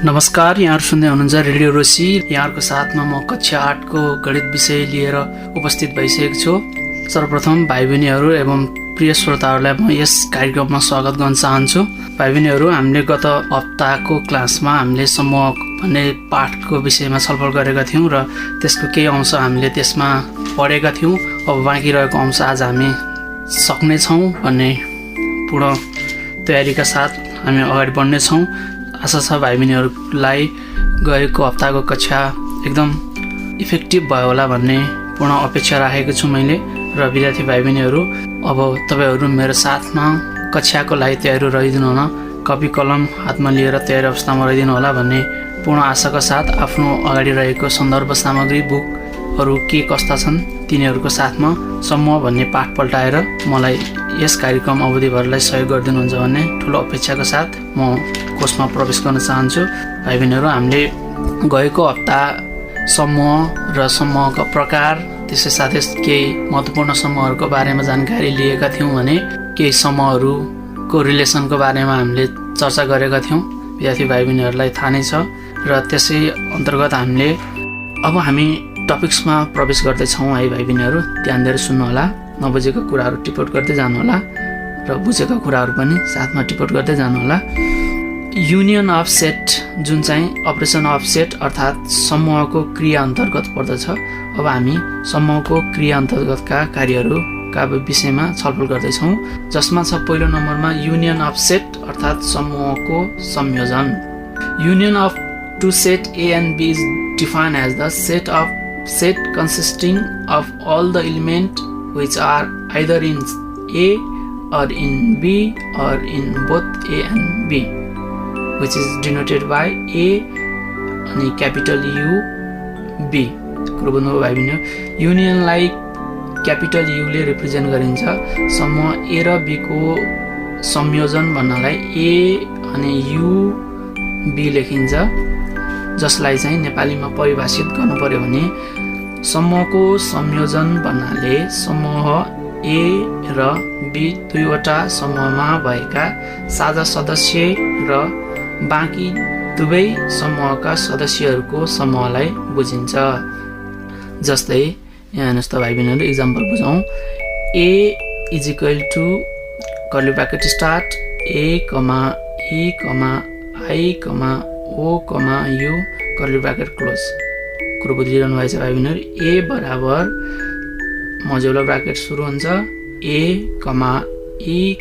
नमस्कार, यहाँहरू सुन्दै हुनुहुन्छ रेडियो रोसी। यहाँहरूको साथमा म कक्षा 8 को गणित विषय लिएर उपस्थित भइसकेको छु। सर्वप्रथम भाइ बहिनीहरू एवं प्रिय श्रोताहरूलाई म यस कार्यक्रममा स्वागत गर्न चाहन्छु। भाइ बहिनीहरू, हामीले गत हप्ताको क्लासमा हामीले समूह भन्ने पाठको विषयमा छलफल गरेका थियौँ र त्यसको केही अंश हामीले त्यसमा पढेका थियौँ। अब बाँकी रहेको अंश आज हामी सक्नेछौँ भन्ने पूर्ण तयारीका साथ हामी अगाडि बढ्नेछौँ। आशा छ भाइ बहिनीहरूलाई गएको हप्ताको कक्षा एकदम इफेक्टिभ भयो होला भन्ने पूर्ण अपेक्षा राखेको छु मैले। र विद्यार्थी भाइ बहिनीहरू, अब तपाईँहरू मेरो साथमा कक्षाको लागि तयारी रहिदिनु होला, कपी कलम हातमा लिएर तयारी अवस्थामा रहिदिनु होला भन्ने पूर्ण आशाका साथ आफ्नो अगाडि रहेको सन्दर्भ सामग्री बुकहरू के कस्ता छन् तिनीहरूको साथमा समूह भन्ने पाठ पल्टाएर मलाई यस कार्यक्रम अवधिभरलाई सहयोग गरिदिनुहुन्छ भन्ने ठुलो अपेक्षाका साथ म कोर्समा प्रवेश गर्न चाहन्छु। भाइ बहिनीहरू, हामीले गएको हप्ता समूह र समूहका प्रकार, त्यसै साथै केही महत्त्वपूर्ण समूहहरूको बारेमा जानकारी लिएका थियौँ भने केही समूहहरूको रिलेसनको बारेमा हामीले चर्चा गरेका थियौँ। विद्यार्थी भाइ बहिनीहरूलाई थाहा नै छ। र त्यसै अन्तर्गत हामी टपिक्समा प्रवेश गर्दैछौँ है भाइ बहिनीहरू। ध्यान दिएर सुन्नुहोला, नबुझेका कुराहरू टिप्पण गर्दै जानुहोला र बुझेका कुराहरू पनि साथमा टिप्पण गर्दै जानुहोला। युनियन अफ सेट, जुन चाहिँ अपरेसन अफ सेट अर्थात् समूहको क्रिया अन्तर्गत पर्दछ। अब हामी समूहको क्रिया अन्तर्गतका कार्यहरूका विषयमा छलफल गर्दैछौँ, जसमा छ पहिलो नम्बरमा युनियन अफ सेट अर्थात् समूहको संयोजन। Union of two set A and B is defined as the set consisting of all the elements which are either in A or in B or in both A and B, which is denoted by A अनि capital U B। कुरो बुझ्नुभयो भाइ बहिनी? युनियनलाई capital युले represent गरिन्छ। समूह A र B को संयोजन भन्नलाई A अनि U B लेखिन्छ, जसलाई चाहिँ नेपालीमा परिभाषित गर्नु पर्यो भने समूहको संयोजन भन्नाले समूह A र B दुईवटा समूहमा भएका साझा सदस्य र बाँकी दुवै समूहका सदस्यहरूको समूहलाई बुझिन्छ। जस्तै यहाँ हेर्नुहोस् त भाइ बहिनीहरू, इक्जाम्पल बुझौँ। A is equal to curly bracket start A, E, I, O, U curly bracket close. कुरो बुझिरहनु भएछ भाइ बहिनीहरू? A बराबर मजुलो ब्राकेट सुरु हुन्छ A, E,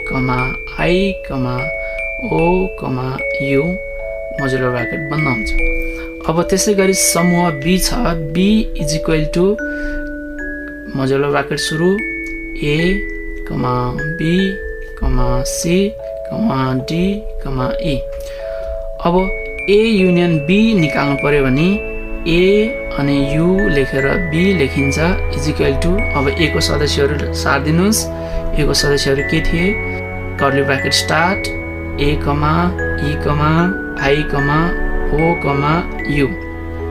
I, O, U मजुलो ब्राकेट बन्द हुन्छ। अब त्यसै गरी समूह B छ। B इज इक्वल टु मजुलो ब्राकेट सुरु A, B, C, D, E। अब A युनियन B निकाल्नु पर्यो भने A अनि U लेखेर B लेखिन्छ इज इक्वल टु, अब A को सदस्यहरू सार्दिनुहोस्। A को सदस्यहरू के थिए? Curly bracket start A, E, I, O, U।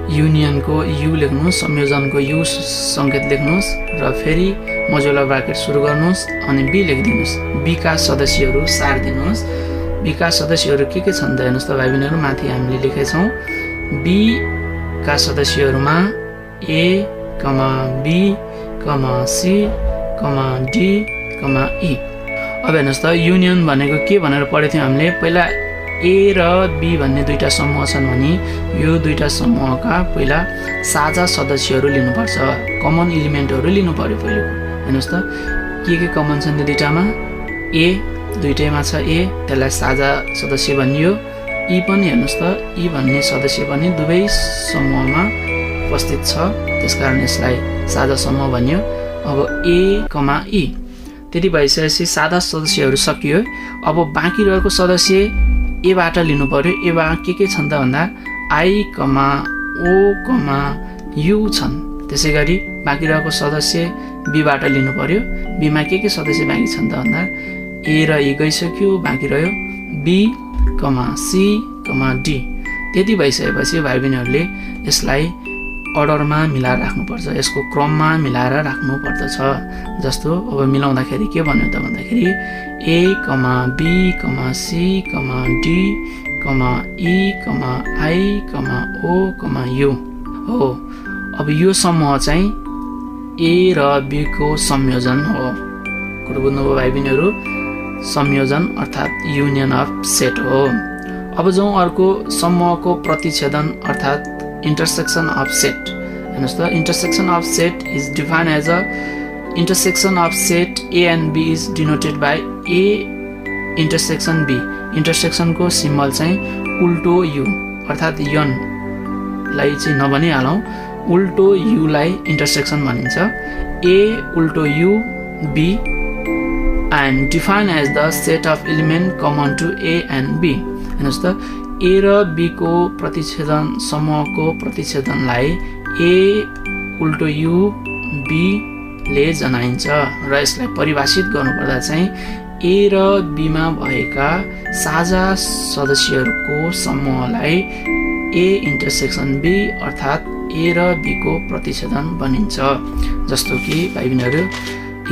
युनियनको U लेख्नुहोस्, संयोजनको U सङ्केत लेख्नुहोस् र फेरि मजुला ब्राकेट सुरु गर्नुहोस् अनि B लेखिदिनुहोस्। B का सदस्यहरू सार्दिनुहोस्। B का सदस्यहरू के छन् त हेर्नुहोस् त भाइ बहिनीहरू? माथि हामीले लेखेछौँ B का सदस्यहरूमा A, B, C, D, E। अब हेर्नुहोस् त, युनियन भनेको के भनेर पढेको थियौँ हामीले? पहिला A र B भन्ने दुईवटा समूह छन् भने यो दुईवटा समूहका पहिला साझा सदस्यहरू लिनुपर्छ, कमन इलिमेन्टहरू लिनु पर्यो पहिलो। हेर्नुहोस् त, के कमन छन् त्यो दुईवटामा? A दुईटैमा छ A, त्यसलाई साझा सदस्य भनियो। E पनि हेर्नुहोस् त, E भन्ने सदस्य पनि दुवै समूहमा उपस्थित छ, त्यसकारण यसलाई साझा समूह भनियो। अब A, E त्यति भइसकेपछि साझा सदस्यहरू सकियो। अब बाँकी रहेको सदस्य एबाट लिनु पर्यो। एमा के छन् त भन्दा I, O, U छन्। त्यसै गरी बाँकी रहेको सदस्य Bबाट लिनु पर्यो। Bमा के सदस्य बाँकी छन् त भन्दा A र E गइसक्यो, बाँकी रह्यो B, C, D। त्यति भइसकेपछि भाइ बहिनीहरूले यसलाई अर्डरमा मिलाएर राख्नुपर्छ, यसको क्रममा मिलाएर राख्नु पर्दछ। जस्तो अब मिलाउँदाखेरि के भन्यो त भन्दाखेरि A, B, C, D, E, I, O, U हो। अब यो समूह चाहिँ ए र बी को संयोजन हो। कुरो बुझ्नुभयो भाइ बहिनीहरू? संयोजन अर्थात् युनियन अफ सेट हो। अब जाउँ अर्को समूहको प्रतिच्छेदन अर्थात् intersection of set। हेर्नुहोस् त, intersection of set is defined as a intersection of set A and B is denoted by A intersection B। intersection को सिम्बल चाहिँ उल्टो U अर्थात् यन लाई चाहिँ नभनिहालौँ, उल्टो U लाई intersection भनिन्छ। A उल्टो U B and defined as the set of element common to A and B। हेर्नुहोस् त, A र B को प्रतिच्छेदन समूहको प्रतिच्छेदनलाई A उल्टो U B ले जनाइन्छ र यसलाई परिभाषित गर्नुपर्दा चाहिँ A र B मा भएका साझा सदस्यहरूको समूहलाई A इन्टरसेक्सन B अर्थात् A र B को प्रतिच्छेदन भनिन्छ। जस्तो कि भाइ बहिनीहरू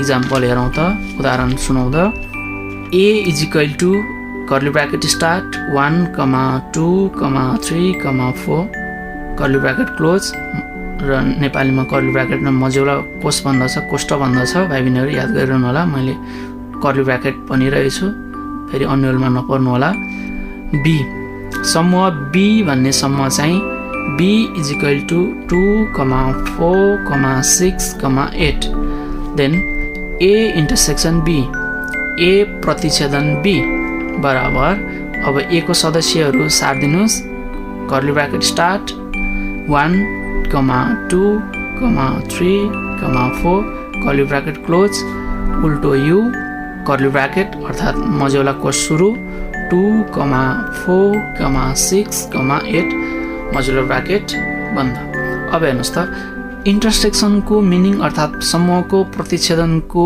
इक्जाम्पल हेरौँ त, उदाहरण सुनाउँदा A is equal to curly bracket start 1, 2, 3, 4 curly bracket close र नेपालीमा कर्ली ब्राकेटमा मझौला कोष भन्दछ, कोष्ठ भन्दछ। भाइ बहिनीहरू याद गरिरहनु होला, मैले कर्ली ब्राकेट भनिरहेछु, फेरि अन्यलमा नपर्नु होला। बी समूह बी भन्ने समूह चाहिँ B is equal to 2, 4, 6, 8 then A intersection B, A प्रतिच्छेदन B बराबर, अब A को सदस्यहरू सार्दिनुहोस्, curly bracket start 1, 2, 3, 4 curly bracket close उल्टो U कर्ली ब्राकेट अर्थात् मझौला कोष सुरु 2, 4, 6, 8 मझौला ब्राकेट बन्द। अब हेर्नुहोस् त, इन्टरसेक्सनको मिनिङ अर्थात् समूहको प्रतिच्छेदनको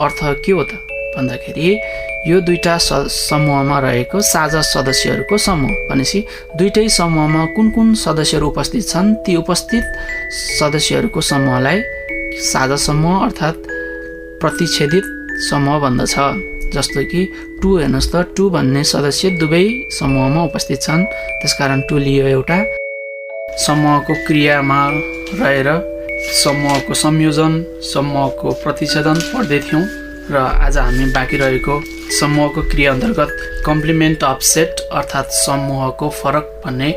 अर्थ के हो त भन्दाखेरि यो दुईटा समूहमा रहेको साझा सदस्यहरूको समूह भनेपछि दुईटै समूहमा कुन कुन सदस्यहरू उपस्थित छन् ती उपस्थित सदस्यहरूको समूहलाई साझा समूह अर्थात् प्रतिच्छेदित समूह भन्दछ। जस्तो कि 2 हेर्नुहोस् त, 2 भन्ने सदस्य दुवै समूहमा उपस्थित छन्, त्यसकारण 2 लियो। एउटा समूहको क्रियामा रहेर समूहको संयोजन, समूहको प्रतिच्छेदन पढ्दै थियौँ र आज हामी बाँकी रहेको समूहको क्रिया अन्तर्गत कम्प्लिमेन्ट अफ सेट अर्थात् समूहको फरक भन्ने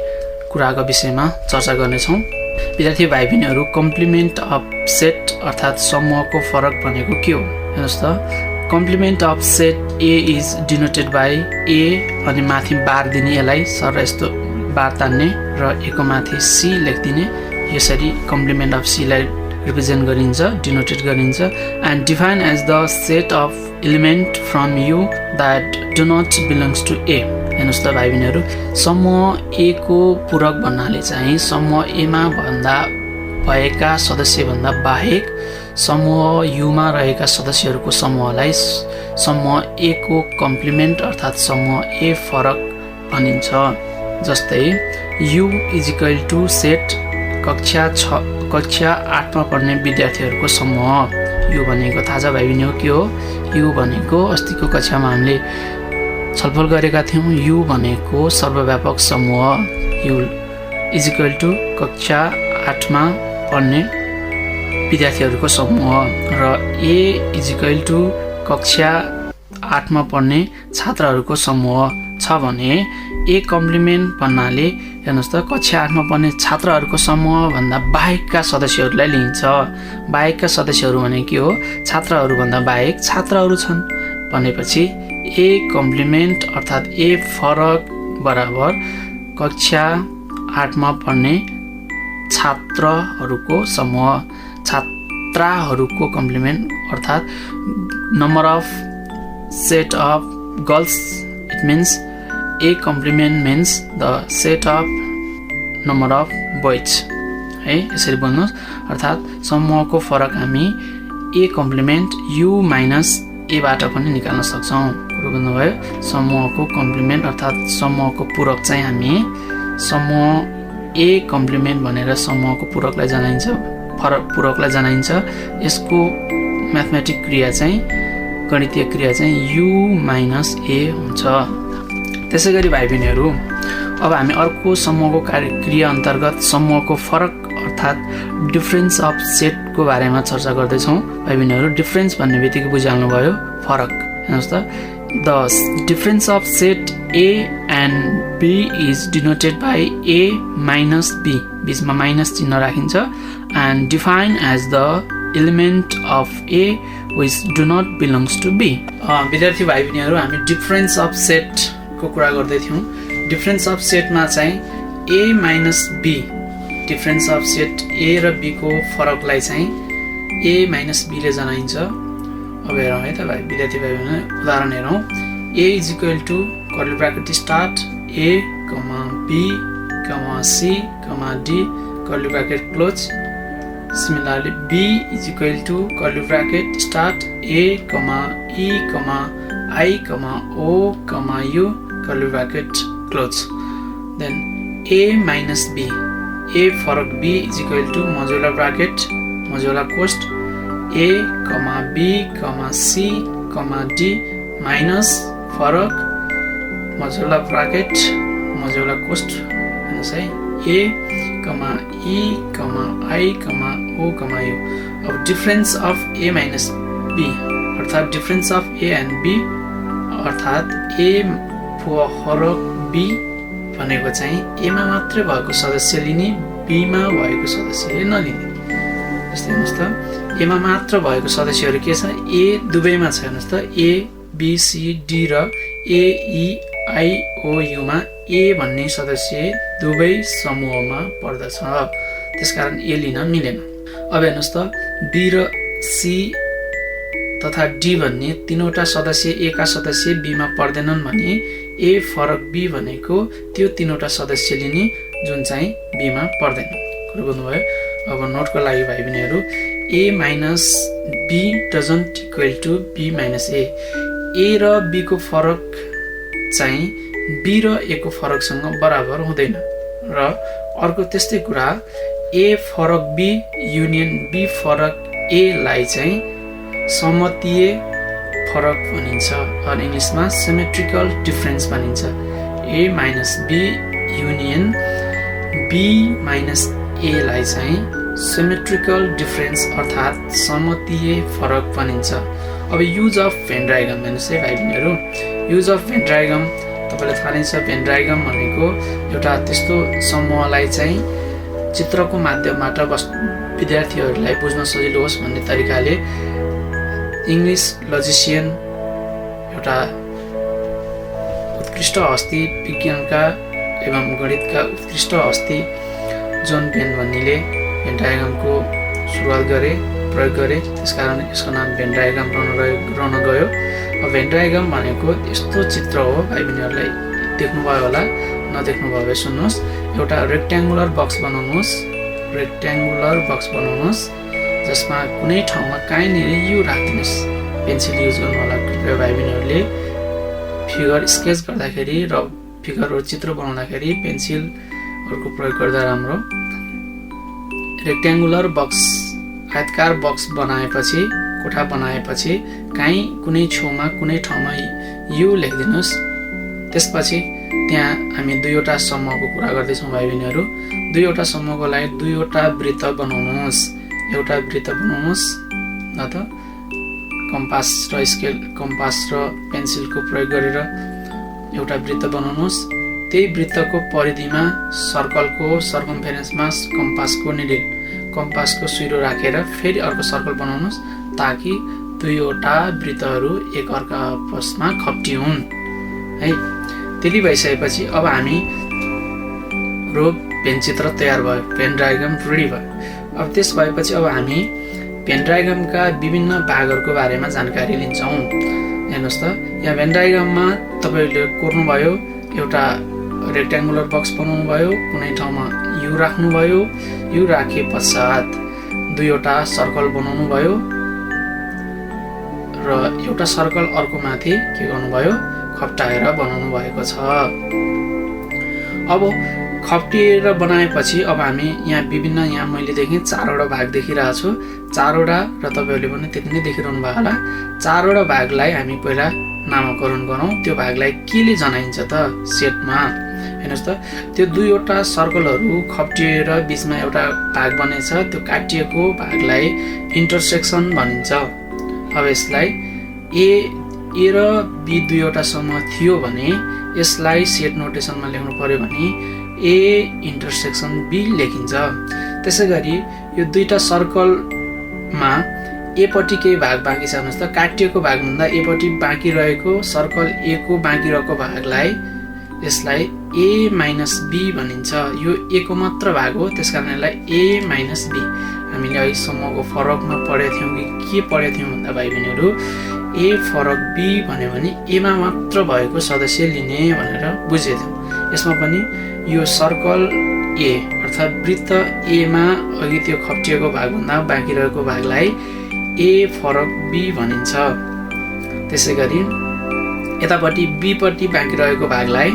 कुराको विषयमा चर्चा गर्नेछौँ। विद्यार्थी भाइ बहिनीहरू, कम्प्लिमेन्ट अफ सेट अर्थात् समूहको फरक भनेको के हो? हेर्नुहोस् त, complement of set A is denoted by A अनि माथि बार दिने, यसलाई सर यस्तो बार तान्ने र A को माथि C लेखिदिने, यसरी कम्प्लिमेन्ट अफ C लाई रिप्रेजेन्ट गरिन्छ, डिनोटेड गरिन्छ। And define as the set of element from U that do not belongs to A। हेर्नुहोस् त भाइ बहिनीहरू, समूह A को पूरक भन्नाले चाहिँ समूह A मा भन्दा भएका सदस्यभन्दा बाहेक समूह U मा रहेका सदस्यहरूको समूहलाई समूह A को कम्प्लिमेन्ट अर्थात् समूह A फरक भनिन्छ। जस्तै U is equal to set कक्षा 8 मा पढ्ने विद्यार्थीहरूको समूह। U भनेको थाहा छ भाइ बहिनी के हो? U भनेको अस्तिको कक्षामा हामीले छलफल गरेका थियौँ, U भनेको सर्वव्यापक समूह। U इज इक्वल टु कक्षा 8 मा पढ्ने विद्यार्थीहरूको समूह र A इज इक्वल टु कक्षा 8 मा पढ्ने छात्रहरूको समूह छ भने A कम्प्लिमेन्ट भन्नाले हेर्नुहोस् त, कक्षा 8 मा पढ्ने छात्रहरूको समूह भन्दा बाहेकका सदस्यहरूलाई लिन्छ। बाहेकका सदस्यहरू भने के हो? छात्रहरू भन्दा बाहेक छात्रहरू छन् भनेपछि A कम्प्लिमेन्ट अर्थात् A फरक बराबर कक्षा 8 मा पढ्ने छात्रहरूको समूह। छात्राहरूको कम्प्लिमेन्ट अर्थात् number of set of girls, it means A complement means the set of number of boys है, यसरी बोल्नुहोस्। अर्थात् समूहको फरक हामी A complement U minus A बाट पनि निकाल्न सक्छौँ। कुरो बुझ्नुभयो? समूहको कम्प्लिमेन्ट अर्थात् समूहको पूरक चाहिँ हामी समूह A कम्प्लिमेन्ट भनेर समूहको पूरकलाई जनाइन्छ, फरक पूरकलाई जनाइन्छ। यसको म्याथमेटिक क्रिया चाहिँ, गणितीय क्रिया चाहिँ U माइनस A हुन्छ। त्यसैगरी भाइ बहिनीहरू अब हामी अर्को समूहको क्रिया अन्तर्गत समूहको फरक अर्थात् डिफरेन्स अफ सेटको बारेमा चर्चा गर्दैछौँ। भाइ बहिनीहरू डिफरेन्स भन्ने बित्तिकै बुझिहाल्नु भयो फरक। हेर्नुहोस् त, the difference of set A and B is denoted by A minus B, बिचमा माइनस चिन्ह राखिन्छ, and define as the element of A which do not belongs to B. विद्यार्थी भाइ बहिनीहरू हामी डिफरेन्स अफ सेटको कुरा गर्दै थियौँ। डिफरेन्स अफ सेटमा चाहिँ A minus B, difference of set A र बी को फरकलाई चाहिँ ए माइनस बीले जनाइन्छ। अब हेरौँ है त भाइ विद्यार्थी भाइ बहिनी, उदाहरण हेरौँ। A is equal to curly bracket start A comma B comma C comma D curly bracket close. Similarly, b is equal to curly bracket start a comma e comma I comma o comma u curly bracket close. Then a minus b, a फरक b is equal to modular bracket modular cost a comma b comma c comma d minus फरक modular bracket modular cost है a comma e comma I comma o comma u। अब difference of a minus b अर्थात् difference of a and b अर्थात् a फरक b भनेको चाहिँ a मा मात्रै भएको सदस्य लिने, b मा भएको सदस्यले नलिने। जस्तै हेर्नुहोस् त, a मा मात्र भएको सदस्यहरू के छ, a दुवैमा छ। हेर्नुहोस् त, a b c d र a e I o u मा a भन्ने सदस्य दुवै समूहमा पर्दछ, त्यसकारण a लिन मिलेन। अब हेर्नुहोस् त, b र c तथा d भन्ने तीनवटा सदस्य a का सदस्य b मा पर्दैनन् भने a फरक b भनेको त्यो तीनवटा सदस्य लिने जुन चाहिँ b मा पर्दैन। कुरा बुझ्नुभयो। अब नोटको लागि भाइ बहिनीहरू, a minus b doesn't equal to b minus a र b को फरक चाहिँ b र a को फरकसँग बराबर हुँदैन। र अर्को त्यस्तै कुरा, a फरक b युनियन b फरक a लाई चाहिँ सममितीय फरक भनिन्छ, अनि इङ्ग्लिसमा सिमेट्रिकल डिफरेन्स भनिन्छ। a minus b union b minus a लाई चाहिँ सिमेट्रिकल डिफरेन्स अर्थात् सममितीय फरक भनिन्छ। अब युज अफ भेन डायग्राम हेर्नुहोस् है भाइ बहिनीहरू। युज अफ भेन डायग्राम तपाईँलाई थाहा नै छ। भेन डायग्राम भनेको एउटा त्यस्तो समूहलाई चाहिँ चित्रको माध्यमबाट विद्यार्थीहरूलाई बुझ्न सजिलो होस् भन्ने तरिकाले इङ्ग्लिस लजिसियन एउटा उत्कृष्ट हस्ती, विज्ञानका एवं गणितका उत्कृष्ट हस्ती जोन भेन भन्नेले भेन डायग्रामको सुरुवात गरे, प्रयोग गरे, त्यसकारण यसको नाम भेन डायग्राम रहन गयो। अब भेन डायग्राम भनेको यस्तो चित्र हो, भाइ बहिनीहरूलाई देख्नुभयो होला, नदेख्नुभयो भने सुन्नुहोस्। एउटा रेक्ट्याङ्गुलर बक्स बनाउनुहोस्, रेक्ट्याङ्गुलर बक्स बनाउनुहोस् जसमा कुनै ठाउँमा कहीँनिर यु राखिदिनुहोस्। पेन्सिल युज गर्नु होला कृपया भाइ बहिनीहरूले। फिगर स्केच गर्दाखेरि र फिगरहरू चित्र बनाउँदाखेरि पेन्सिलहरूको प्रयोग गर्दा राम्रो। रेक्ट्याङ्गुलर बक्स आयतकार बक्स बनाएपछि, कोठा बनाएपछि कहीँ कुनै छेउमा कुनै ठाउँमा यु लेखिदिनुहोस्। त्यसपछि त्यहाँ हामी दुईवटा समूहको कुरा गर्दैछौँ भाइ बहिनीहरू। दुईवटा समूहको लागि दुईवटा वृत्त बनाउनुहोस्। एउटा वृत्त बनाउनुहोस् न त कम्पास र स्केल, कम्पास र पेन्सिलको प्रयोग गरेर एउटा वृत्त बनाउनुहोस्। त्यही वृत्तको परिधिमा सर्कलको सर्कमफेरेन्समा कम्पासको निडिल, कम्पासको सुइरो राखेर फेरि अर्को सर्कल बनाउनुहोस् ताकि दुईवटा वृत्तहरू एक अर्का आपसमा खप्टिउन् है। त्यति भइसकेपछि अब हामी भेन चित्र तयार भयो, भेन डायग्राम रेडी भयो। अब त्यस भएपछि अब हामी भेन डायग्रामका विभिन्न भागहरूको बारेमा जानकारी लिन्छौँ। हेर्नुहोस् त, यहाँ भेन डायग्राममा तपाईँहरूले कोर्नुभयो, एउटा रेक्ट्याङ्गुलर बक्स बनाउनु भयो, कुनै ठाउँमा यु राख्नुभयो, यु राखे पश्चात दुईवटा सर्कल बनाउनु भयो र एउटा सर्कल अर्को माथि के गर्नुभयो, खप्टाएर बनाउनु भएको छ। अब खप्टिएर बनाएपछि अब हामी यहाँ विभिन्न, यहाँ मैले देखेँ चारवटा भाग देखिरहेको छु, चारवटा, र तपाईँहरूले पनि त्यति नै देखिरहनु भयो होला। चारवटा भागलाई हामी पहिला नामकरण गरौँ त्यो भागलाई केले जनाइन्छ त सेटमा हेर्नुस् त त्यो दुईवटा सर्कलहरू खप्टिएर बीचमा एउटा भाग बनेछ त्यो काटिएको भागलाई इन्टरसेक्सन भनिन्छ अब यसलाई ए र बी दुईवटा समूह थियो भने यसलाई सेट नोटेसनमा लेख्नु पर्यो भने ए इन्टरसेक्सन बी लेखिन्छ त्यसैगरी यो दुईटा सर्कलमा एपट्टि केही भाग बाँकी छ हेर्नुस् त काटिएको भागभन्दा एपट्टि बाँकी रहेको सर्कल ए को बाँकी रहेको भागलाई यसलाई ए माइनस बी भनिन्छ यो ए को मात्र भाग हो त्यसकारण यसलाई ए माइनस बी हामीले अहिलेसम्मको फरकमा पढेका थियौँ कि के पढेका थियौँ भन्दा भाइ बहिनीहरू ए फरक बी भन्यो भने एमा मात्र भएको सदस्य लिने भनेर बुझेथ्यौँ यसमा पनि यो सर्कल ए अर्थात् वृत्त एमा अघि त्यो खप्टिएको भागभन्दा बाँकी रहेको भागलाई ए फरक बी भनिन्छ त्यसै गरी यतापट्टि बी पट्टि बाँकी रहेको भागलाई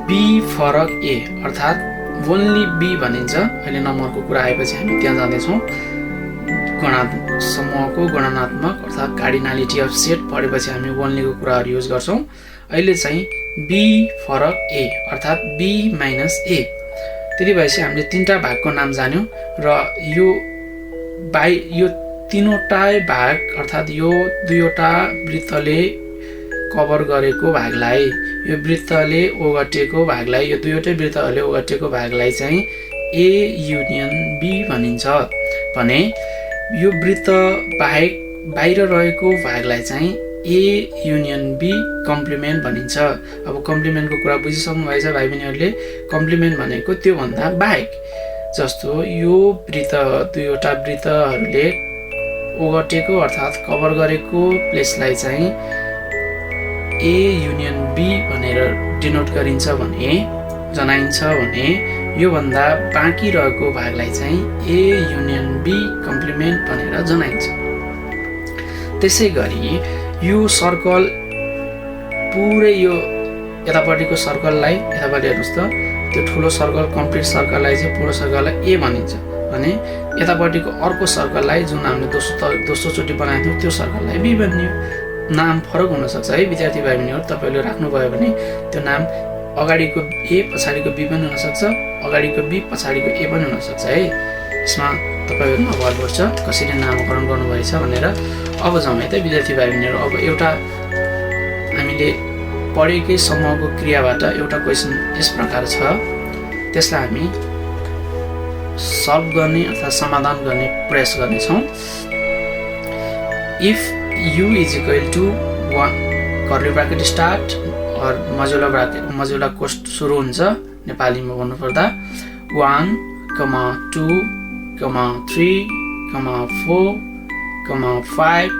बी फरक ए अर्थात् ओन्ली बी भनिन्छ अहिले नम्बरको कुरा आएपछि हामी त्यहाँ जाँदैछौँ समूहको गणनात्मक अर्थात् कार्डिनालिटी अफ सेट पढेपछि हामी ओन्लीको कुराहरू युज गर्छौँ अहिले चाहिँ बी फरक ए अर्थात् बी माइनस ए त्यति भएपछि हामीले तीनटा भागको नाम जान्यौँ र यो तीनवटा भाग अर्थात् यो दुईवटा वृत्तले कभर गरेको भागलाई यो वृत्तले ओगटेको भागलाई यो दुईवटै वृत्तहरूले ओगटेको भागलाई चाहिँ ए युनियन बी भनिन्छ भने यो वृत्त बाहेक बाहिर रहेको भागलाई चाहिँ ए युनियन बी कम्प्लिमेन्ट भनिन्छ अब कम्प्लिमेन्टको कुरा बुझिसक्नु भएछ भाइ बहिनीहरूले कम्प्लिमेन्ट भनेको त्योभन्दा बाहेक जस्तो यो वृत्त दुईवटा वृत्तहरूले ओगटेको अर्थात् कभर गरेको प्लेसलाई चाहिँ ए युनियन बी भनेर डिनोट गरिन्छ भने जनाइन्छ भने योभन्दा बाँकी रहेको भागलाई चाहिँ ए युनियन बी कम्प्लिमेन्ट भनेर जनाइन्छ त्यसै गरी यो सर्कल पुरै यो यतापट्टिको सर्कललाई यतापट्टि हेर्नुहोस् त त्यो ठुलो सर्कल कम्प्लिट सर्कललाई चाहिँ पुरो सर्कललाई ए भनिन्छ भने यतापट्टिको अर्को सर्कललाई जुन हामीले दोस्रोचोटि बनाएको थियौँ त्यो सर्कललाई बी भनियो नाम फरक हुनसक्छ है विद्यार्थी भाइ बहिनीहरू तपाईँले राख्नुभयो भने त्यो नाम अगाडिको ए पछाडिको बी पनि हुनसक्छ अगाडिको बी पछाडिको ए पनि हुनसक्छ है यसमा तपाईँहरूमा भर पर्छ कसरी नामकरण गर्नुभएछ भनेर अब जाउँ है त विद्यार्थी भाइ बहिनीहरू अब एउटा हामीले पढेकै समूहको क्रियाबाट एउटा क्वेसन यस प्रकार छ त्यसलाई हामी सल्भ गर्ने अर्थात् समाधान गर्ने प्रयास गर्नेछौँ if u is equal to 1 curly bracket start और मजुला कोष्ट सुरु हुन्छ नेपालीमा भन्नुपर्दा 1, 2, 3, 4, 5,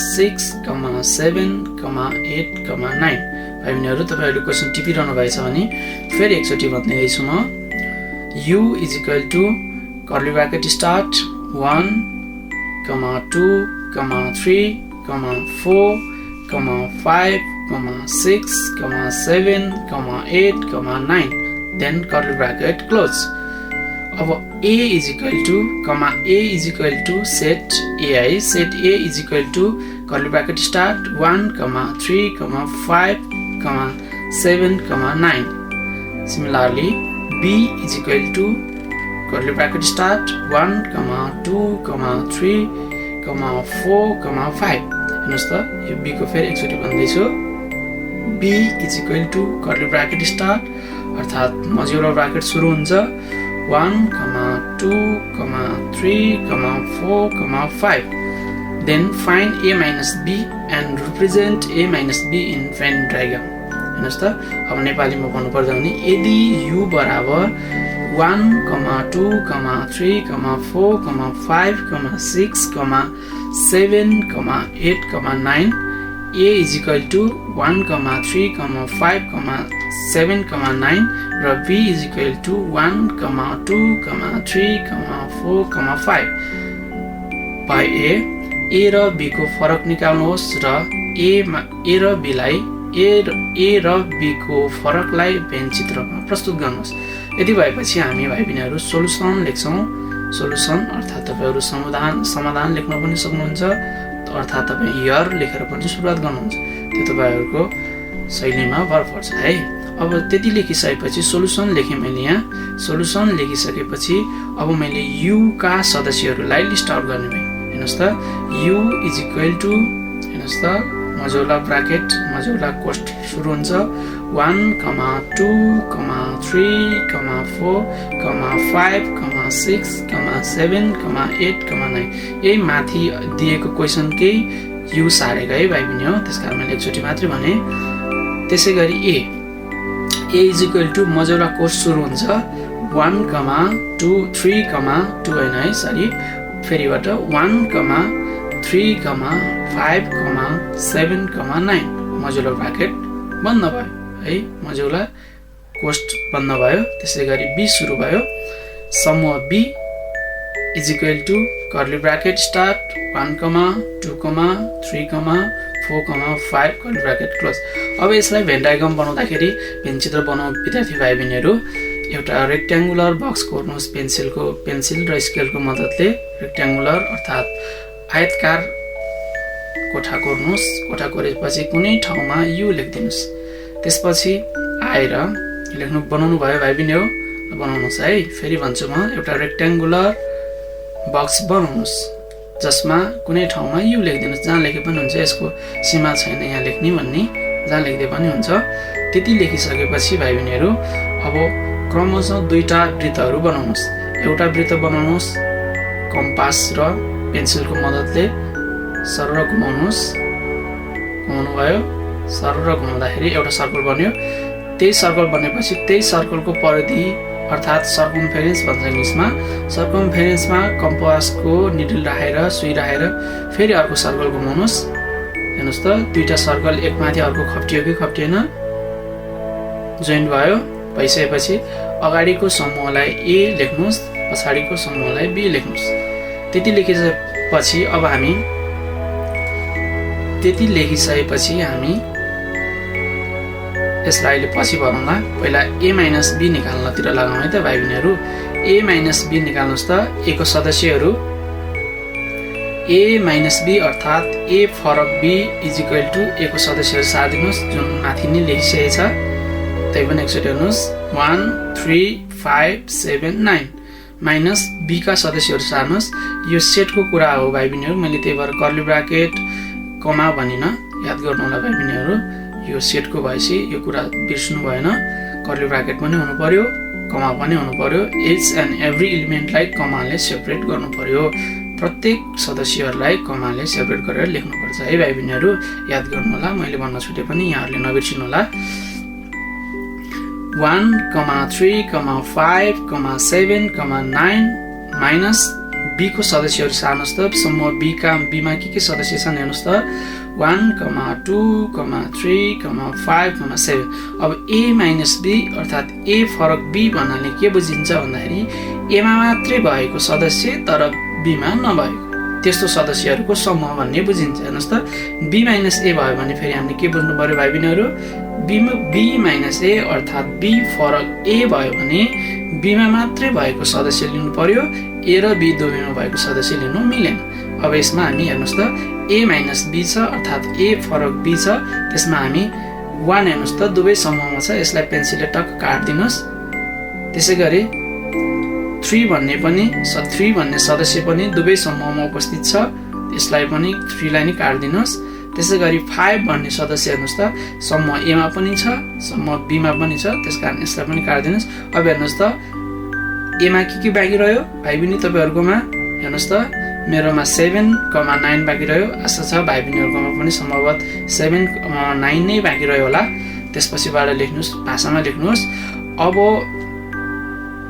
6, 7, 8, 9 भाइ बहिनीहरू तपाईँहरूले क्वेसन टिपिरहनु भएछ भने फेरि एकचोटि भन्दैछु म u is equal to curly bracket start 1, 2, 3, 4, 5, 6, 7, 8, 9 then curly bracket close अब a is equal to set ai set a is equal to curly bracket start 1, 3, 5, 7, 9 similarly b is equal to curly bracket start 1, 2, 3, 4, 5 हेर्नुहोस् त यो be को फेरि एकचोटि भन्दैछु b is equal to curly bracket start अर्थात् मजुला bracket सुरु हुन्छ 1, 2, 3, 4, 5 then find a minus b and represent a minus b in Venn diagram हेर्नुहोस् त अब नेपालीमा भन्नुपर्दा भने यदि u बराबर 1, 2, 3, 4, 5, 6, 7, 8, 9 a is equal to 1, 3, 5, 7, 9 र b is equal to 1, 2, 3, 4, 5 by a र b को फरक निकाल्नुहोस् र a र b को फरकलाई भेन चित्रमा प्रस्तुत गर्नुहोस् यदि भएपछि हामी भाइ बहिनीहरू सोलुसन लेख्छौँ सोलुसन अर्थात् तपाईहरु समाधान लेख्न पनि सक्नुहुन्छ अर्थात् तपाईँ इयर लेखेर पनि सुरुवात गर्नुहुन्छ, त्यो तपाईँहरूको शैलीमा भर पर्छ है। अब त्यति लेखिसकेपछि सोलुसन लेखेँ मैले यहाँ। सोलुसन लेखिसकेपछि अब मैले युका सदस्यहरूलाई लिस्ट आउट गर्ने भएँ। हेर्नुहोस् त, यु इज इक्वल टु, हेर्नुहोस् त, मझौला ब्राकेट मझौला कोष्ठ सुरु हुन्छ 1, 2, 3, 4, 5, 6, 7, 8, 9। यही माथि दिएको क्वेसनकै यु सारेको है भाइ बहिनी हो, त्यसकारण मैले एकचोटि मात्रै भने। त्यसै गरी ए इज इक्वल टु मझौला कोष्ठ सुरु हुन्छ 1, 2, 3, 2 होइन है, सरी फेरिबाट 1, 3, 5, 7, 9 मझौला ब्राकेट बन्द भयो है, मझौला कोष्ठ बन्द भयो। त्यसै गरी बी सुरु भयो, समूह B is equal to curly bracket start 1, 2, 3, 4, 5 curly bracket close. अब यसलाई भेन डायग्राम बनाउँदाखेरि, भेन चित्र बनाउँ विद्यार्थी भाइ बहिनीहरू, एउटा रेक्ट्याङ्गुलर बक्स कोर्नुहोस् पेन्सिल र स्केलको मद्दतले। रेक्ट्याङ्गुलर अर्थात् आयतकार कोठा कोर्नुहोस्। कोठा कोरेपछि कुनै ठाउँमा यु लेखिदिनुहोस्। त्यसपछि आएर बनाउनु भयो भाइ बहिनी हो, बनाउनुहोस् है। फेरि भन्छु म, एउटा रेक्ट्याङ्गुलर बक्स बनाउनुहोस् जसमा कुनै ठाउँमा यु लेखिदिनुहोस्। जहाँ लेखे पनि हुन्छ, यसको सीमा छैन यहाँ लेख्ने भन्ने, जहाँ लेख्दै पनि हुन्छ। त्यति लेखिसकेपछि भाइ बहिनीहरू अब क्रमशः दुईटा वृत्तहरू बनाउनुहोस्। एउटा वृत्त बनाउनुहोस् कम्पास र पेन्सिलको मद्दतले सरर घुमाउनुहोस्। घुमाउनु भयो, सरर घुमाउँदाखेरि एउटा सर्कल बन्यो। त्यही सर्कल बनेपछि त्यही सर्कलको परिधि अर्थात् सर्कमफेरेन्स भन्छ इङ्ग्लिसमा। सर्कमफेरेन्समा कम्पासको निडल राखेर सुई राखेर फेरि अर्को सर्कल घुमाउनुहोस्। हेर्नुहोस् त, दुईटा सर्कल एकमाथि अर्को खप्टियो कि खप्टिएन, जोइन्ट भयो। भइसकेपछि अगाडिको समूहलाई ए लेख्नुहोस्, पछाडिको समूहलाई बी लेख्नुहोस्। त्यति लेखिसकेपछि अब हामी यसलाई अहिले पछि भरौँला। पहिला ए माइनस बी निकाल्नतिर लगाउँ है त भाइ बहिनीहरू। ए माइनस बी निकाल्नुहोस् त। ए को सदस्यहरू ए माइनस बी अर्थात् ए फरक बी इज इक्वल टु ए को सदस्यहरू सारिदिनुहोस्, जुन माथि नै लेखिसकेको छ। त्यही पनि एकचोटि हेर्नुहोस्, 1, 3, 5, 7, 9 माइनस बी का सदस्यहरू सार्नुहोस्। यो सेटको कुरा हो भाइ बहिनीहरू, मैले त्यही भएर कर्ली ब्राकेट कमा भनिन, याद गर्नु होला भाइ बहिनीहरू। यो सेटको भएपछि यो कुरा बिर्सनु भएन, कर्ली ब्राकेट पनि हुनु पर्यो, कमा पनि हुनु पर्यो। इच एन्ड एभ्री इलिमेन्टलाई कमाले सेपरेट गर्नु पर्यो। प्रत्येक सदस्यहरूलाई कमाले सेपरेट गरेर लेख्नुपर्छ है भाइ बहिनीहरू, याद गर्नु होला। मैले भन्न छुटे पनि यहाँहरूले नबिर्सिनु होला। 1, 3, 5, 7, 9 माइनस बी को सदस्यहरू सार्नुहोस् त। समूह बीमा के सदस्य छन् हेर्नुहोस् त, 1, 2, 3, 5, 7। अब ए माइनस बी अर्थात् ए फरक बी भन्नाले के बुझिन्छ भन्दाखेरि एमा मात्रै भएको सदस्य तर बीमा नभएको त्यस्तो सदस्यहरूको समूह भन्ने बुझिन्छ। हेर्नुहोस् त, बी माइनस ए भयो भने फेरि हामीले के बुझ्नु पर्यो भाइ बहिनीहरू, बी माइनस ए अर्थात् बी फरक ए भयो भने बीमा मात्रै भएको सदस्य लिनु पर्यो, ए र बी दुवैमा भएको सदस्य लिनु मिलेन। अब यसमा हामी हेर्नुहोस् त, ए माइनस बी छ अर्थात् ए फरक बी छ, त्यसमा हामी 1 हेर्नुहोस् त दुवै समूहमा छ, यसलाई पेन्सिलले टक्क काटिदिनुहोस्। त्यसै गरी 3 भन्ने सदस्य पनि दुवै समूहमा उपस्थित छ, यसलाई पनि 3 लाई नै काटिदिनुहोस्। त्यसै गरी 5 भन्ने सदस्य हेर्नुहोस् त समूह एमा पनि छ, समूह बीमा पनि छ, त्यसकारण यसलाई पनि काटिदिनुहोस्। अब हेर्नुहोस् त, एमा के बाँकी रह्यो भाइ बहिनी तपाईँहरूकोमा, हेर्नुहोस् त मेरोमा 7, 9 बाँकी रह्यो। आशा छ भाइ बहिनीहरूकोमा पनि सम्भवतः 7, 9 नै बाँकी रह्यो होला। त्यसपछिबाट लेख्नुहोस्, भाषामा लेख्नुहोस्। अब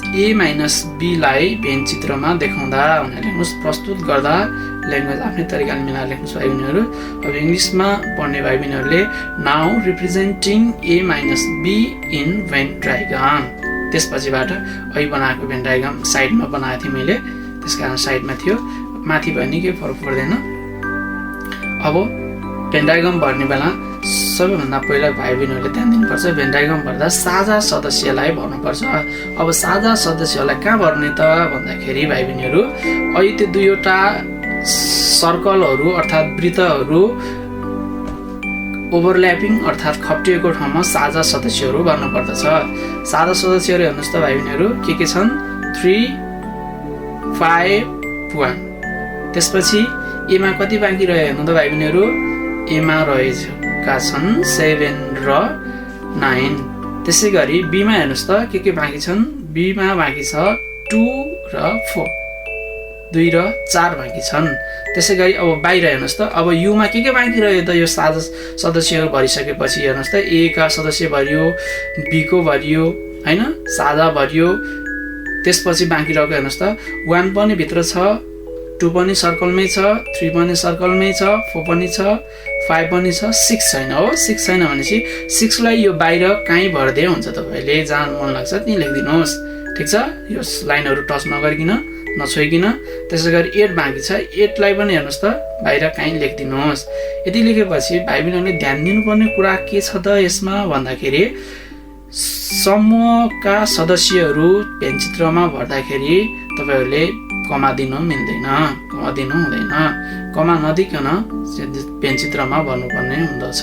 ए माइनस बी लाई भेन चित्रमा देखाउँदा भनेर लेख्नुहोस्, प्रस्तुत गर्दा ल्याङ्ग्वेज आफ्नै तरिकाले मिलाएर लेख्नुहोस् भाइ बहिनीहरू। अब इङ्ग्लिसमा पढ्ने भाइ बहिनीहरूले now representing A minus B in Venn diagram, त्यसपछिबाट अहिले बनाएको भेन डायग्राम साइडमा बनाएको थिएँ मैले, त्यसकारण साइडमा थियो, माथि भयो नि केही फरक पर्दैन। अब भेन डायग्राम भर्ने बेला सबैभन्दा पहिला भाइ बहिनीहरूले ध्यान दिनुपर्छ, भेन डायग्राम भर्दा साझा सदस्यलाई भर्नुपर्छ। अब साझा सदस्यलाई कहाँ भर्ने त भन्दाखेरि भाइ बहिनीहरू, अहिले त्यो दुईवटा सर्कलहरू अर्थात् वृत्तहरू ओभरल्यापिङ अर्थात् खप्टिएको ठाउँमा साझा सदस्यहरू गर्नुपर्दछ। साझा सदस्यहरू हेर्नुहोस् त भाइ बहिनीहरू के छन् 3, 5, 1। त्यसपछि एमा कति बाँकी रह्यो हेर्नु त भाइ बहिनीहरू, एमा रहेका छन् 7 र 9। त्यसै गरी बीमा हेर्नुहोस् त के बाँकी छन्, बीमा बाँकी छ 2 र 4, 2 र 4 बाँकी छन्। त्यसै गरी अब बाहिर हेर्नुहोस् त, अब युमा के बाँकी रह्यो त, यो साझा सदस्यहरू भरिसकेपछि हेर्नुहोस् त ए का सदस्य भरियो, बी को भरियो हैन, साझा भरियो। त्यसपछि बाँकी रहेको हेर्नुहोस् त 1 पनि भित्र छ, 2 पनि सर्कलमै छ, 3 पनि सर्कलमै छ, 4 पनि छ, 5 पनि छ, 6 छैन हो। 6 छैन भनेपछि 6 लाई यो बाहिर कहीँ भर्दै हुन्छ, तपाईले जहाँ मन लाग्छ त्यही लेखिदिनुहोस्। ठीक छ, यो लाइनहरू टच नगरिकिन नछोइकिन। त्यसै गरी 8 बाँकी छ, 8 लाई पनि हेर्नुहोस् त बाहिर कहीँ लेखिदिनुहोस्। यति लेखेपछि भाइ बहिनीहरूले ध्यान दिनुपर्ने कुरा के छ त यसमा भन्दाखेरि समूहका सदस्यहरू पेनचित्रमा भर्दाखेरि तपाईहरूले कमा दिनु मिल्दैन, कमा दिनु हुँदैन। कमा नदिकन पेनचित्रमा भर्नुपर्ने हुँदछ।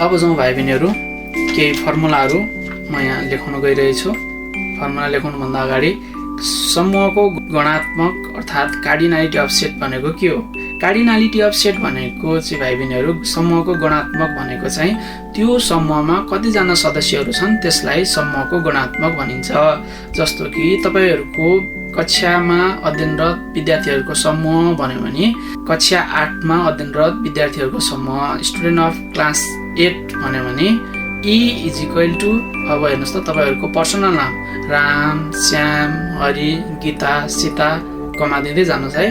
अब जाउँ भाइ बहिनीहरू केही फर्मुलाहरू म यहाँ लेखाउन गइरहेछु। फर्मुला लेखाउनुभन्दा अगाडि समूहको गणात्मक अर्थात् कार्डिनालिटी अफ सेट भनेको के हो? कार्डिनालिटी अफ सेट भनेको चाहिँ भाइ बहिनीहरू समूहको गणात्मक भनेको चाहिँ त्यो समूहमा कतिजना सदस्यहरू छन् त्यसलाई समूहको गणात्मक भनिन्छ। जस्तो कि तपाईहरूको कक्षामा अध्ययनरत विद्यार्थीहरूको समूह भन्यो भने कक्षा 8 मा अध्ययनरत विद्यार्थीहरूको समूह, स्टुडेन्ट अफ क्लास 8 भन्यो भने E = अब हेर्नुहोस् त तपाईहरूको पर्सनल नाम राम, श्याम, हरि, गीता, सीता कमा दिँदै जानुहोस् है।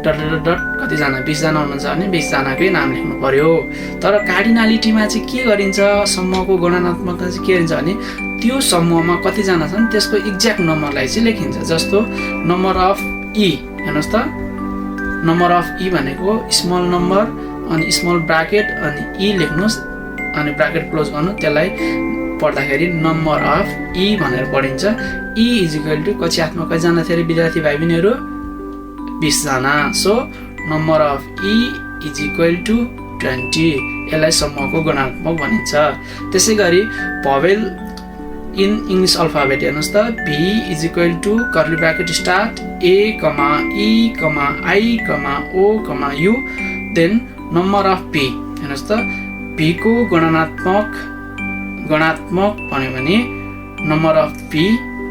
डट डट डट कतिजना 20 जना हुनुहुन्छ भने 20 जनाकै नाम लेख्नु पर्यो। तर कार्डिनालिटीमा चाहिँ के गरिन्छ, समूहको गणनात्मकता चाहिँ के गरिन्छ भने त्यो समूहमा कतिजना छन् त्यसको एक्ज्याक्ट नम्बरलाई चाहिँ लेखिन्छ। जस्तो नम्बर अफ E हेर्नुहोस् त, नम्बर अफ E भनेको स्मल नम्बर अनि स्मल ब्राकेट अनि E लेख्नुहोस् अनि ब्राकेट क्लोज गर्नु, त्यसलाई पढ्दाखेरि नम्बर अफ E भनेर पढिन्छ। E = कक्षा 8 मा कतिजना थिए विद्यार्थी भाइ बहिनीहरू 20 जना। So number of E = 20। यसलाई समूहको गणात्मक भनिन्छ। त्यसै गरी भवेल इन इङ्ग्लिस अल्फाबेट हेर्नुहोस् त, V = curly bracket start A, E, I, O, U, then number of P हेर्नुहोस् त, P को गणनात्मक भन्यो भने नम्बर अफ P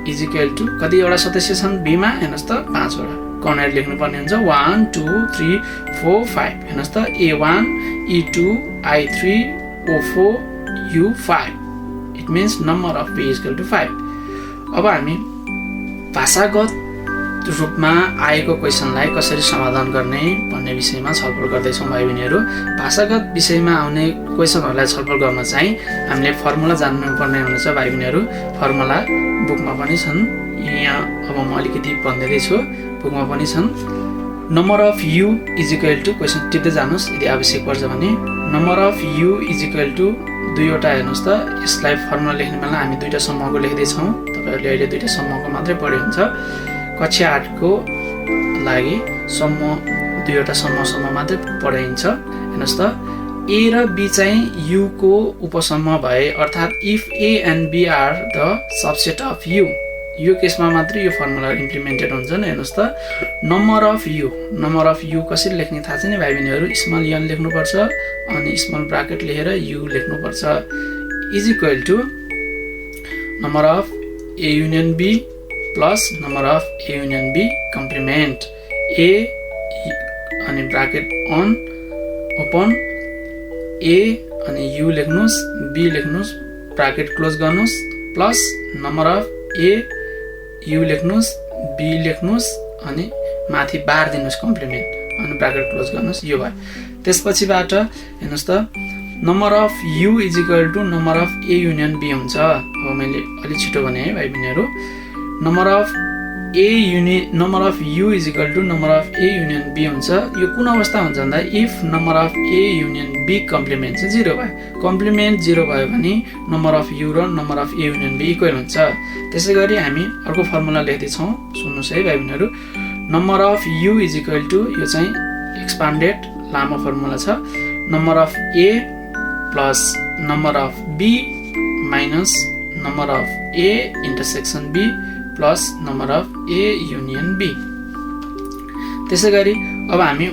= कतिवटा सदस्य छन् B मा हेर्नुहोस् त 5 वटा। कर्नेर लेख्नु पर्ने हुन्छ 1, 2, 3, 4, 5 हेर्नुहोस् त A1, E2, I3, O4, U5। It means number of P = 5। अब हामी भाषागत रूपमा आएको क्वेसनलाई कसरी समाधान गर्ने भन्ने विषयमा छलफल गर्दैछौँ भाइ बहिनीहरू। भाषागत विषयमा आउने क्वेसनहरूलाई छलफल गर्न चाहिँ हामीले फर्मुला जान्नुपर्ने हुनेछ भाइ बहिनीहरू। फर्मुला बुकमा पनि छन्, यहाँ अब म अलिकति भनिदिँदैछु, बुकमा पनि छन्। नम्बर अफ U = क्वेसन टिप्दै जानुहोस् यदि आवश्यक पर्छ भने। नम्बर अफ U = 2वटा हेर्नुहोस् त, यसलाई फर्मुला लेख्ने बेला हामी 2टा समूहको लेख्दैछौँ। तपाईँहरूले अहिले 2टा समूहको मात्रै पढ्यो हुन्छ। कक्षा 8 को लागि समूह 2वटा समूहसम्म मात्रै पढाइन्छ। हेर्नुहोस् त A र B चाहिँ U को उपसमूह भए अर्थात् if A and B are the subset of U, यो केसमा मात्रै यो फर्मुला इम्प्लिमेन्टेड हुन्छ नि। हेर्नुहोस् त नम्बर अफ U कसरी लेख्ने थाहा छैन भाइ बहिनीहरू, स्मल n लेख्नुपर्छ अनि स्मल ब्राकेट लेखेर U लेख्नुपर्छ = number of A union B plus number of A union B complement. A अनि ब्राकेट अन ओपन A अनि U लेख्नुहोस्, B लेख्नुहोस्, ब्राकेट क्लोज गर्नुहोस् plus number of A U लेख्नुहोस्, B लेख्नुहोस् अनि माथि बार दिनुहोस् कम्प्लिमेन्ट अनि ब्राकेट क्लोज गर्नुहोस्, यो भयो। त्यसपछिबाट हेर्नुहोस् त number of U = number of A union B हुन्छ। अब मैले अलि छिटो भने है भाइ बहिनीहरू, number of U = number of A union B हुन्छ। यो कुन अवस्था हुन्छ भन्दा if number of A union B complement चाहिँ 0 भयो। कम्प्लिमेन्ट 0 भयो भने नम्बर अफ U र number of A union B equal हुन्छ। त्यसै गरी हामी अर्को फर्मुला लेख्दैछौँ, सुन्नुहोस् है भाइ बहिनीहरू। Number of U is equal to यो चाहिँ एक्सपान्डेड लामो फर्मुला छ number of A plus number of B minus number of A intersection B plus number of A union B. त्यसै गरी अब हामी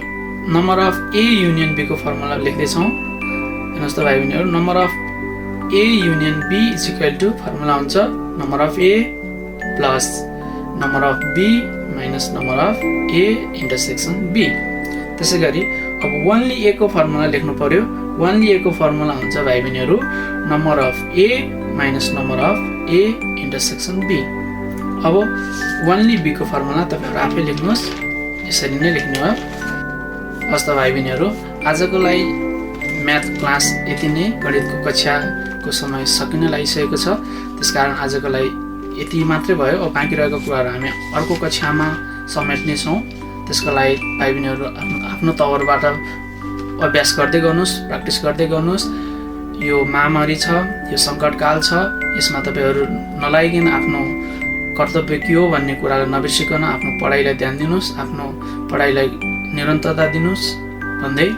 number of A union B को formula लेख्दैछौँ। हेर्नुहोस् त भाइ बहिनीहरू number of A union B is equal to formula हुन्छ number of A plus number of B minus number of A intersection B. त्यसै गरी अब ओन्ली ए को फर्मुला लेख्नु पर्यो। ओन्ली ए को फर्मुला हुन्छ भाइ बहिनीहरू number of A minus number of A intersection B. अब ओन्ली बी को फर्मुला तपाईँहरू आफै लेख्नुहोस्। यसरी नै लेख्नु भयो। हस् त भाइ बहिनीहरू आजको लागि म्याथ क्लास यति नै। गणितको कक्षाको समय सकिन लागिसकेको छ, त्यसकारण आजको लागि यति मात्रै भयो। अब बाँकी रहेको कुराहरू हामी अर्को कक्षामा समेट्नेछौँ। त्यसको लागि भाइ बहिनीहरू आफ्नो तवरबाट अभ्यास गर्दै गर्नुहोस्, प्र्याक्टिस गर्दै गर्नुहोस्। यो महामारी छ, यो सङ्कटकाल छ, यसमा तपाईँहरू नलागिकन आफ्नो कर्तव्य के हो भन्ने कुरालाई नबिर्सिकन आफ्नो पढाइलाई ध्यान दिनुहोस्, आफ्नो पढाइलाई निरन्तरता दिनुहोस् भन्दै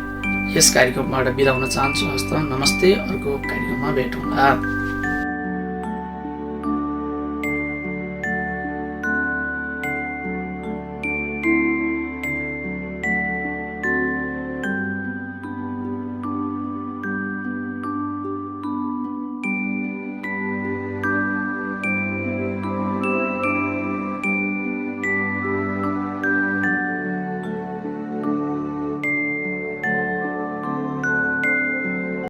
यस कार्यक्रमबाट बिदा हुन चाहन्छु। हस्त नमस्ते, अर्को कार्यक्रममा भेटौँला।